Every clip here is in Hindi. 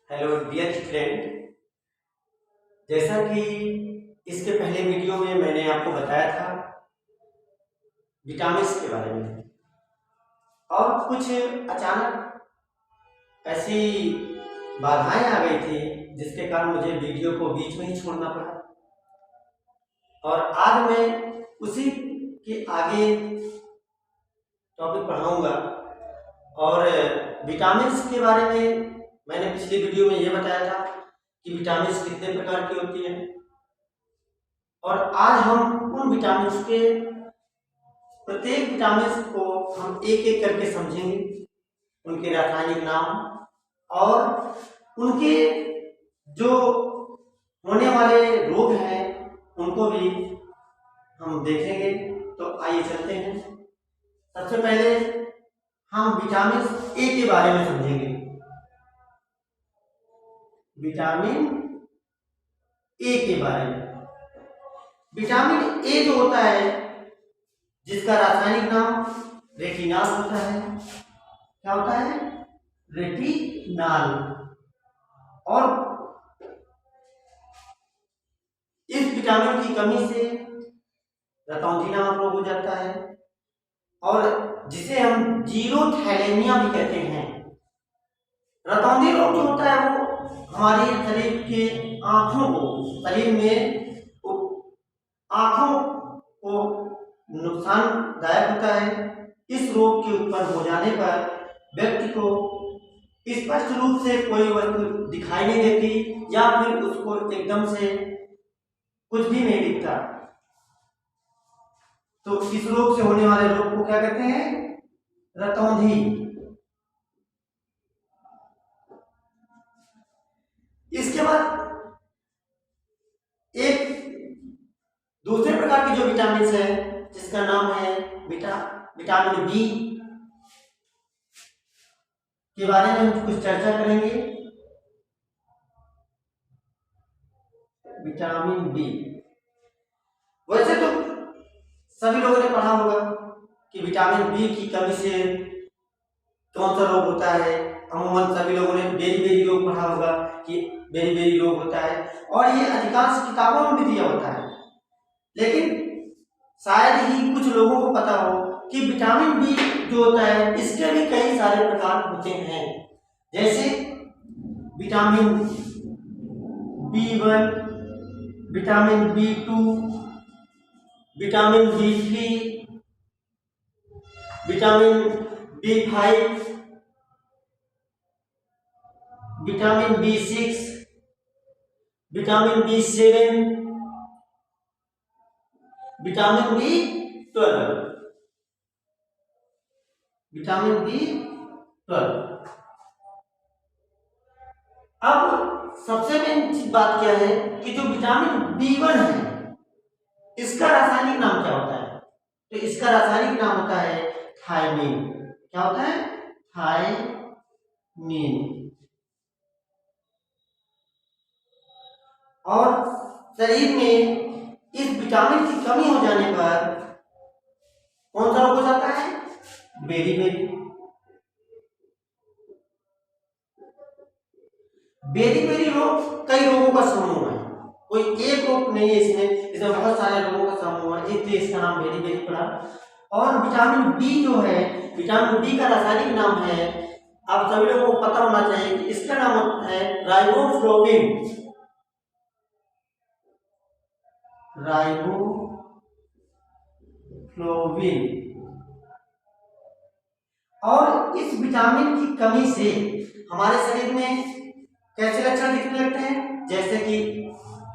Hello dear student. जैसा कि इसके पहले वीडियो में मैंने आपको बताया था विटामिन्स के बारे में, और कुछ अचानक ऐसी बाधाएं आ गई थी जिसके कारण मुझे वीडियो को बीच में ही छोड़ना पड़ा। और आज मैं उसी के आगे टॉपिक पढ़ाऊंगा। और विटामिन्स के बारे में मैंने पिछले वीडियो में ये बताया था कि विटामिन्स कितने प्रकार की होती हैं, और आज हम उन विटामिन्स के प्रत्येक विटामिन्स को हम एक एक करके समझेंगे, उनके रासायनिक नाम और उनके जो होने वाले रोग हैं उनको भी हम देखेंगे। तो आइए चलते हैं। सबसे पहले हम विटामिन ए के बारे में समझेंगे। विटामिन ए के बारे में, विटामिन ए जो होता है जिसका रासायनिक नाम रेटिनॉल होता है। क्या होता है? रेटिनॉल। और इस विटामिन की कमी से रतौंधी नामक रोग हो जाता है, और जिसे हम जीरो थैलेमिया भी कहते हैं। रतौंधी रोग जो होता है वो हमारे शरीर के आंखों को, शरीर में आंखों को नुकसानदायक होता है। इस रोग के उत्पन्न हो जाने पर व्यक्ति को स्पष्ट रूप से कोई वस्तु दिखाई नहीं देती, या फिर उसको एकदम से कुछ भी नहीं दिखता। तो इस रोग से होने वाले रोग को क्या कहते हैं? रतौंधी। इसके बाद एक दूसरे प्रकार की जो विटामिन है जिसका नाम है विटामिन बी के बारे में हम कुछ चर्चा करेंगे। विटामिन बी, वैसे तो सभी लोगों ने पढ़ा होगा कि विटामिन बी की कमी से कौन सा रोग होता है। अमूमन सभी लोगों ने बेरी रोग पढ़ा होगा कि बेरी रोग होता है, और ये अधिकांश किताबों में भी दिया होता है। लेकिन शायद ही कुछ लोगों को पता हो कि विटामिन बी जो होता है इसके भी कई सारे प्रकार होते हैं। जैसे vitamin B1, vitamin B2, vitamin B3, vitamin B5, vitamin B6, vitamin B7, vitamin B12, vitamin B12। अब सबसे मेन बात क्या है कि जो विटामिन B1 है इसका रासायनिक नाम क्या होता है? तो इसका रासायनिक नाम होता है थायमीन। क्या होता है? थायमीन। और शरीर में इस विटामिन की कमी हो जाने पर कौन सा रोग हो जाता है? बेरी रोग कई रोगों का समूह है, कोई एक रोग नहीं है इसमें बहुत सारे रोगों का समूह है, इसलिए इसका नाम बेरी पड़ा। और विटामिन बी जो है, विटामिन बी का रासायनिक नाम है, आप सभी लोगों को पता होना चाहिए कि इसका नाम है राइबोफ्लोविन। और इस विटामिन की कमी से हमारे शरीर में कैसे लक्षण दिखने लगते हैं? जैसे कि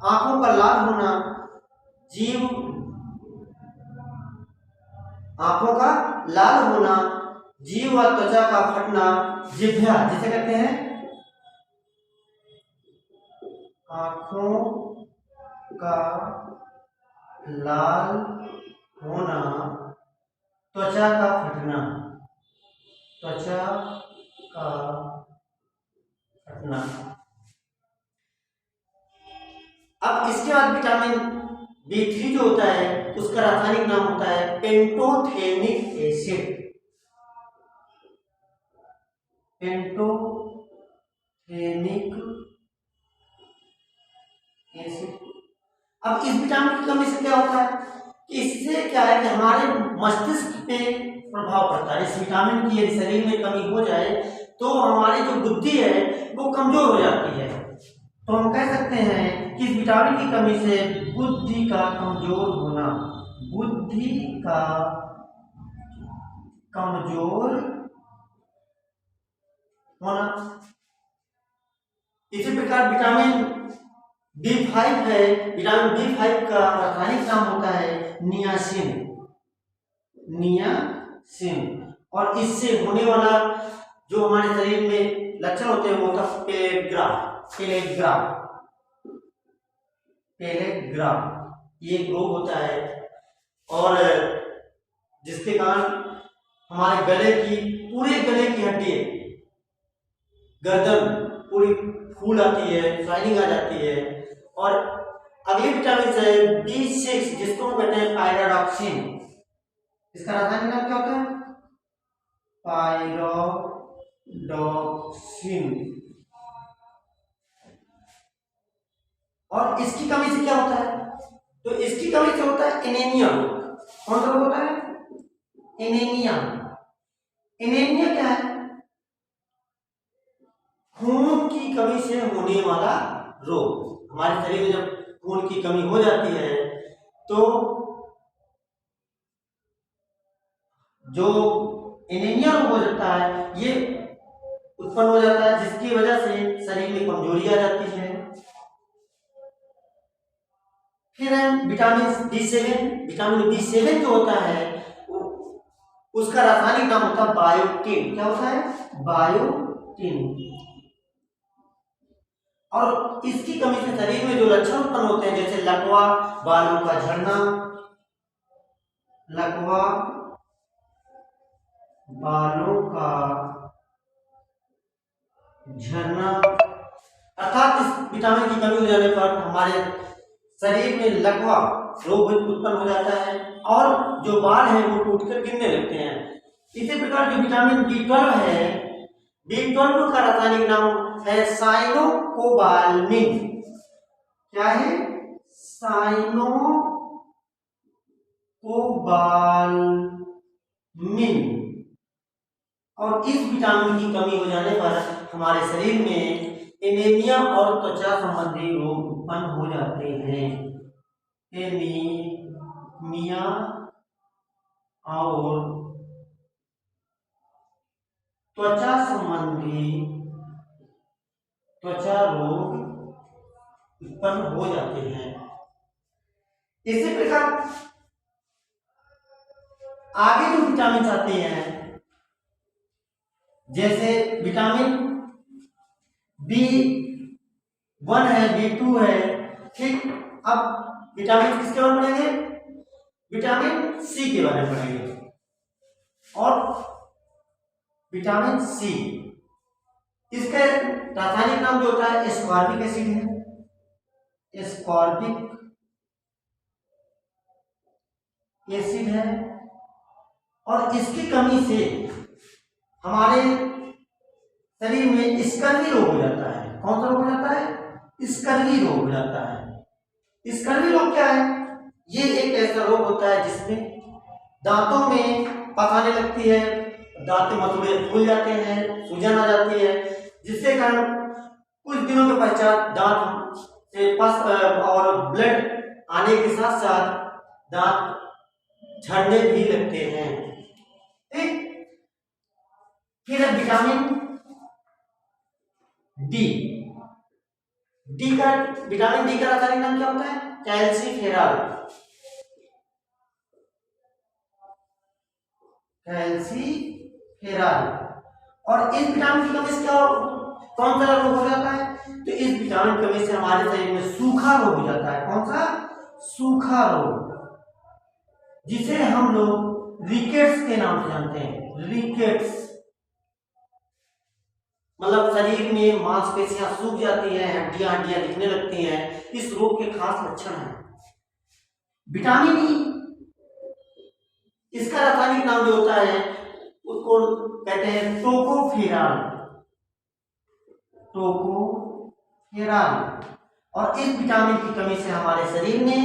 आंखों का लाल होना, आंखों का लाल होना, जीभ व त्वचा का फटना, जिह्वा जिसे कहते हैं आंखों का लाल होना, त्वचा का फटना, त्वचा का फटना। अब इसके बाद विटामिन B3 जो होता है उसका रासायनिक नाम होता है pantothenic acid. Pantothenic fennec acid. अब इस विटामिन की कमी से क्या होता है कि इससे क्या है कि हमारे मस्तिष्क पे प्रभाव पड़ता है। इस विटामिन की यदि शरीर में कमी हो जाए तो हमारी जो बुद्धि है वो कमजोर हो जाती है। तो हम कह सकते हैं कि इस विटामिन की कमी से बुद्धि का कमजोर होना, बुद्धि का कमजोर होना। इसी प्रकार विटामिन B5 है, विटामिन B5 का रासायनिक नाम होता है नियासिन, नियासिन। और इससे होने वाला जो हमारे शरीर में लक्षण होते हैं वो होता है पेलेग्राफ। ये एक रोग होता है और जिसके कारण हमारे गले की, पूरे गले की हड्डी, गर्दन पूरी फूल आती है, शाइनिंग आ जाती है। और अगली विटामिन है B6 जिसको हम कहते हैं पायरोडॉक्सिन। इसका रासायनिक नाम क्या होता है? पायरोडॉक्सिन। और इसकी कमी से क्या होता है? तो इसकी कमी से होता है एनीमिया। कौन सा रोग होता है? एनीमिया। एनीमिया क्या है? खून की कमी से होने वाला रोग। हमारे शरीर में जब खून की कमी हो जाती है तो जो एनीमिया रोग हो जाता है ये उत्पन्न हो जाता है, जिसकी वजह से शरीर में कमजोरी आ जाती है। फिर है विटामिन B7। विटामिन B7 जो होता है उसका रासायनिक नाम होता है बायोटिन। क्या होता है? बायोटिन। और इसकी कमी से शरीर में जो लक्षण उत्पन्न होते हैं जैसे लकवा, बालों का झड़ना, लकवा, बालों का झड़ना, अर्थात इस विटामिन की कमी हो जाने पर हमारे शरीर में लकवा रोग उत्पन्न हो जाता है और जो बाल हैं वो टूटकर गिरने लगते हैं। इसी प्रकार जो विटामिन B12 है, B12 का रासायनिक नाम है साइनोकोबाल्मिन। क्या है? साइनोकोबाल्मिन। और इस विटामिन की कमी हो जाने पर हमारे शरीर में एनीमिया और त्वचा संबंधी रोग उत्पन्न हो जाते हैं। एनीमिया और त्वचा संबंधी त्वचा रोग उत्पन्न हो जाते हैं। इसी प्रकार आगे जो विटामिन आते हैं जैसे विटामिन B1 है, B2 है, ठीक। अब विटामिन किसके बारे में पढ़ेंगे? विटामिन C के बारे में पढ़ेंगे। और विटामिन C इसका रासायनिक नाम जो होता है एस्कॉर्बिक एसिड है, एस्कॉर्बिक एसिड है। और इसकी कमी से हमारे शरीर में स्कर्वी रोग हो जाता है। कौन सा रोग हो जाता है? स्कर्वी रोग हो जाता है। स्कर्वी रोग क्या है? ये एक ऐसा रोग होता है जिसमें दांतों में पक आने लगती है, दांत मसूड़े फूल जाते हैं, सूजन आ जाती है, जिससे कारण कुछ दिनों के पश्चात दांत से पस और ब्लड आने के साथ साथ दांत झड़ने भी लगते हैं। ठीक। फिर विटामिन डी। विटामिन डी का रासायनिक नाम क्या होता है? कैल्सीफेरॉल। कैल्सीफेरॉल। और इस विटामिन की कमी से क्या कौन सा रोग हो जाता है? तो इस विटामिन की कमी से हमारे शरीर में सूखा रोग हो जाता है। कौन सा? सूखा रोग, जिसे हम लोग रिकेट्स के नाम से जानते हैं। रिकेट्स मतलब शरीर में मांसपेशियां सूख जाती हैं, हड्डियां दिखने लगती हैं। इस रोग के खास लक्षण हैं। विटामिन ई, इसका रासायनिक नाम जो होता है उसको कहते हैं टोकोफेरॉल। टोकोफेरॉल। और इस विटामिन की कमी से हमारे शरीर में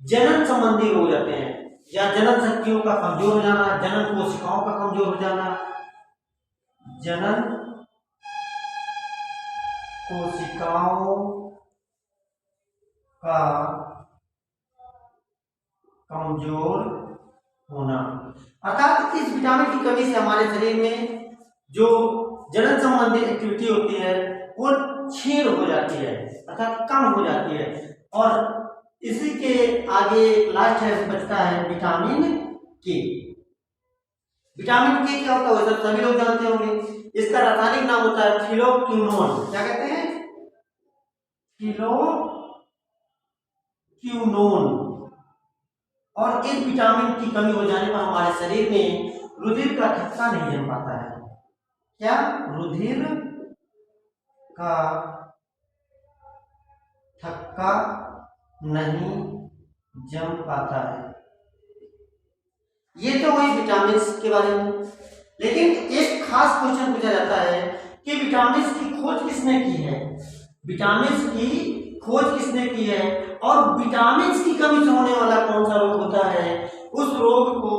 जनन संबंधी रोग जाते हैं, या जनन शक्तियों का कमजोर हो जाना, जनन कोशिकाओं का कमजोर हो जाना, जनन कोशिकाओं का कमजोर होना। अर्थात इस विटामिन की कमी से हमारे शरीर में जो जनन संबंधी एक्टिविटी होती है वो क्षीण हो जाती है, अर्थात कम हो जाती है। और इसी के आगे लास्ट है बचता है विटामिन के। विटामिन के क्या होता है सभी लोग जानते होंगे। इसका रासायनिक नाम होता है फिलोक्विनोन। क्या कहते हैं? फिलोक्विनोन। और इस विटामिन की कमी हो जाने पर हमारे शरीर में रुधिर का थक्का नहीं जम पाता है। क्या? रुधिर का थक्का नहीं जम पाता है। ये तो वही विटामिन के बारे में। लेकिन एक खास क्वेश्चन पूछा जाता है कि विटामिन की खोज किसने की है? विटामिन की खोज किसने की है और विटामिन की कमी से होने वाला कौन सा रोग होता है, उस रोग को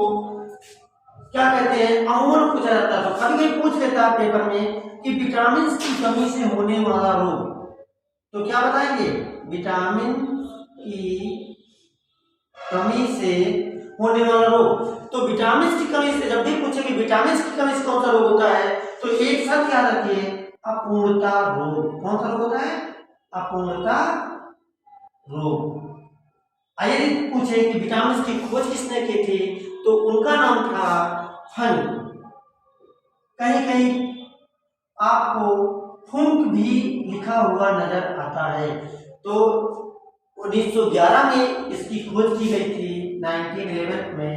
क्या कहते हैं? अमूमन पूछा जाता है। तो कभी कभी पूछ लेता है पेपर में कि विटामिन की कमी से होने वाला रोग, तो क्या बताएंगे? विटामिन की कमी से होने वाला रोग। तो विटामिन की कमी से जब भी पूछे कि विटामिन की कमी से कौन सा रोग होता है, तो एक साथ याद रखिए, अपूर्णता रोग। कौन सा रोग होता है? अपूर्णता रोग। यदि पूछे कि विटामिन की खोज किसने की थी, तो उनका नाम था फन। कहीं कहीं आपको फुंक भी लिखा हुआ नजर आता है। तो 1911 में इसकी खोज की गई थी, 1911 में।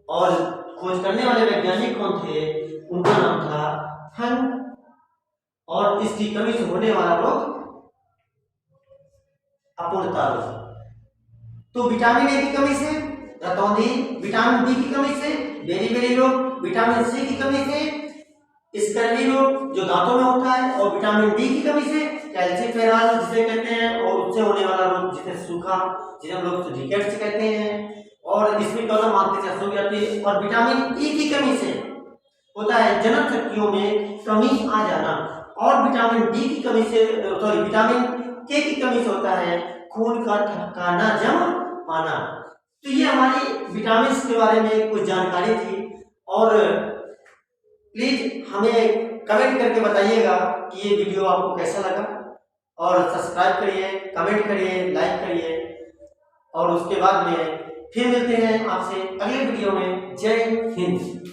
और खोज करने वाले वैज्ञानिक कौन थे? उनका नाम था फन। और इसकी कमी से होने वाला रोग अपूर्णता रोग। तो विटामिन ए की कमी से रतौंधी, विटामिन बी की कमी से बेरी रोग, विटामिन सी की कमी से स्कर्वी रोग जो दांतों में होता है, और विटामिन डी की कमी से कैल्सीफेरॉल जिसे कहते हैं, और उससे होने वाला रोग जिसे सूखा, जिसे हम लोग रिकेट्स कहते हैं, और इसमें कलम आंखें से हो जाती है। और विटामिन ई की कमी से होता है जनन शक्तियों में कमी आ जाना। और विटामिन डी की कमी से, सॉरी, विटामिन के की कमी से होता है खून का थक्का न जम पाना। तो ये हमारी विटामिन के बारे में कुछ जानकारी थी। और प्लीज हमें कमेंट करके बताइएगा कि ये वीडियो आपको कैसा लगा, और सब्सक्राइब करिए, कमेंट करिए, लाइक करिए। और उसके बाद में फिर मिलते हैं आपसे अगले वीडियो में। जय हिंद।